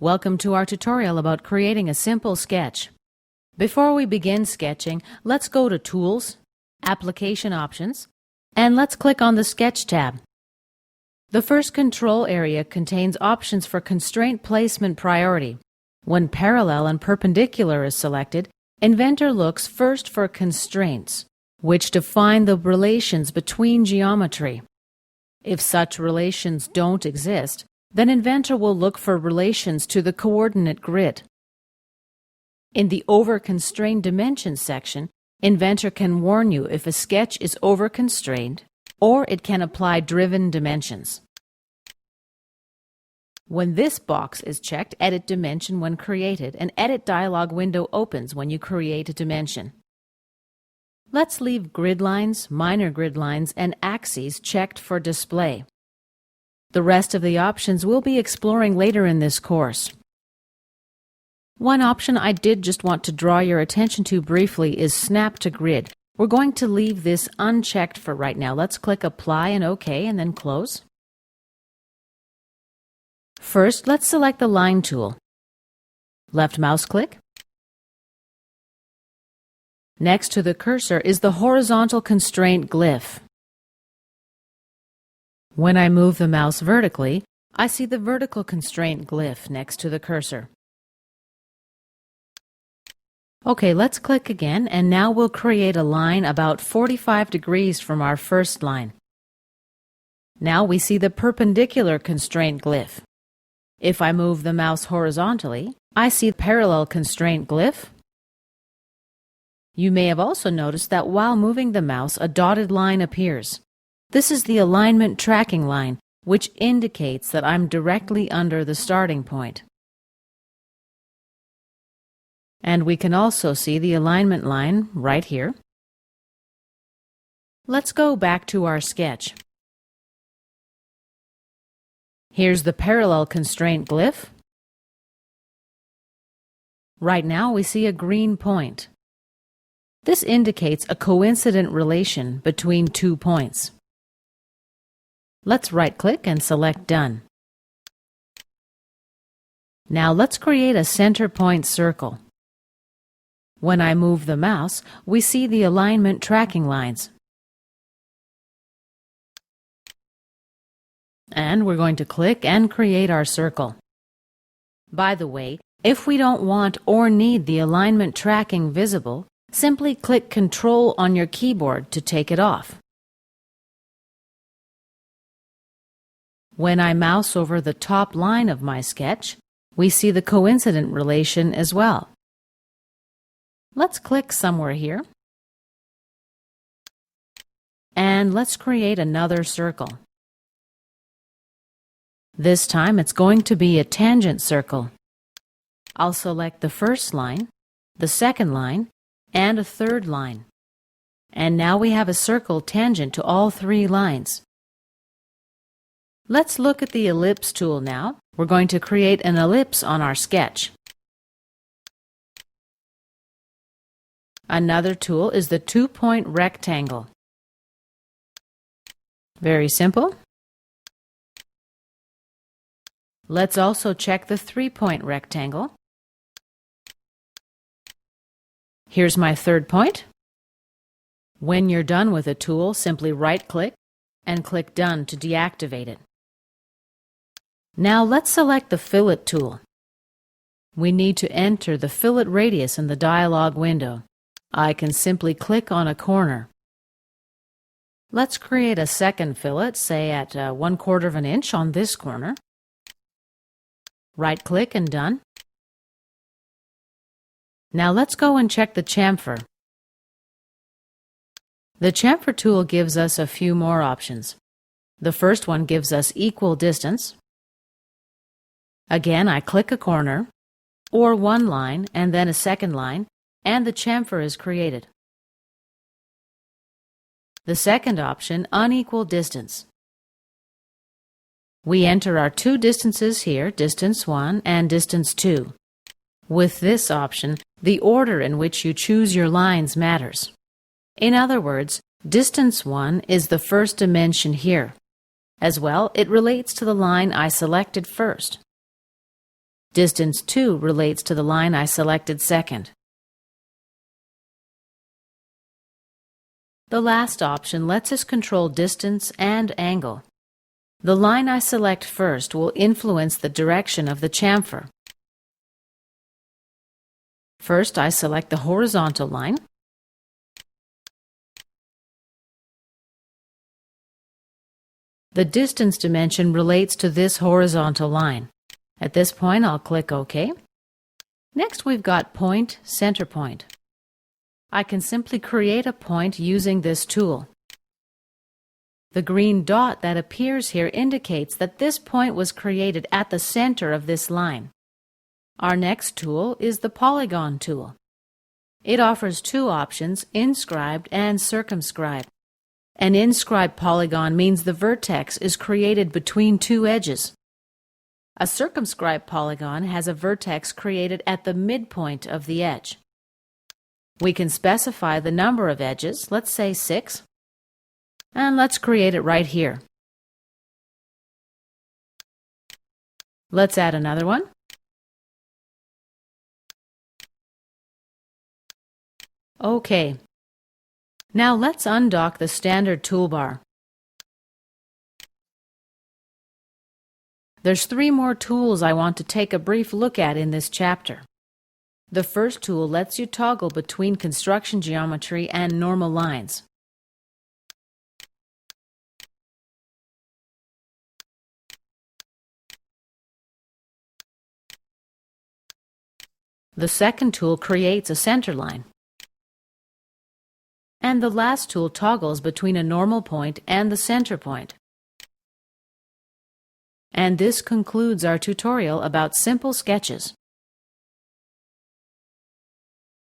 Welcome to our tutorial about creating a simple sketch. Before we begin sketching, let's go to Tools, Application Options, and let's click on the Sketch tab. The first control area contains options for constraint placement priority. When parallel and perpendicular is selected, Inventor looks first for constraints, which define the relations between geometry. If such relations don't exist, then Inventor will look for relations to the coordinate grid. In the Over-Constrained Dimensions section, Inventor can warn you if a sketch is over-constrained, or it can apply driven dimensions. When this box is checked, Edit Dimension when created, an Edit dialog window opens when you create a dimension. Let's leave grid lines, minor grid lines, and axes checked for display. The rest of the options we'll be exploring later in this course. One option I did just want to draw your attention to briefly is Snap to Grid. We're going to leave this unchecked for right now. Let's click Apply and OK and then Close. First, let's select the Line tool. Left mouse click. Next to the cursor is the horizontal constraint glyph. When I move the mouse vertically, I see the vertical constraint glyph next to the cursor. Okay, let's click again, and now we'll create a line about 45 degrees from our first line. Now we see the perpendicular constraint glyph. If I move the mouse horizontally, I see the parallel constraint glyph. You may have also noticed that while moving the mouse, a dotted line appears. This is the alignment tracking line, which indicates that I'm directly under the starting point. And we can also see the alignment line right here. Let's go back to our sketch. Here's the parallel constraint glyph. Right now we see a green point. This indicates a coincident relation between 2 points. Let's right-click and select Done. Now let's create a center point circle. When I move the mouse, we see the alignment tracking lines. And we're going to click and create our circle. By the way, if we don't want or need the alignment tracking visible, simply click Ctrl on your keyboard to take it off. When I mouse over the top line of my sketch, we see the coincident relation as well. Let's click somewhere here. And let's create another circle. This time it's going to be a tangent circle. I'll select the first line, the second line, and a third line. And now we have a circle tangent to all 3 lines. Let's look at the Ellipse tool now. We're going to create an ellipse on our sketch. Another tool is the 2-point rectangle. Very simple. Let's also check the 3-point rectangle. Here's my third point. When you're done with a tool, simply right-click and click Done to deactivate it. Now let's select the Fillet tool. We need to enter the fillet radius in the dialog window. I can simply click on a corner. Let's create a second fillet, say at 1/4 of an inch on this corner. Right-click and Done. Now let's go and check the chamfer. The chamfer tool gives us a few more options. The first one gives us equal distance. Again, I click a corner, or one line and then a second line, and the chamfer is created. The second option, unequal distance. We enter our 2 distances here, distance 1 and distance 2. With this option, the order in which you choose your lines matters. In other words, distance 1 is the first dimension here. As well, it relates to the line I selected first. Distance 2 relates to the line I selected second. The last option lets us control distance and angle. The line I select first will influence the direction of the chamfer. First, I select the horizontal line. The distance dimension relates to this horizontal line. At this point, I'll click OK. Next, we've got Point, Center Point. I can simply create a point using this tool. The green dot that appears here indicates that this point was created at the center of this line. Our next tool is the Polygon tool. It offers two options, inscribed and circumscribed. An inscribed polygon means the vertex is created between two edges. A circumscribed polygon has a vertex created at the midpoint of the edge. We can specify the number of edges, let's say 6, and let's create it right here. Let's add another one. OK. Now let's undock the standard toolbar. There's 3 more tools I want to take a brief look at in this chapter. The first tool lets you toggle between construction geometry and normal lines. The second tool creates a center line. And the last tool toggles between a normal point and the center point. And this concludes our tutorial about simple sketches.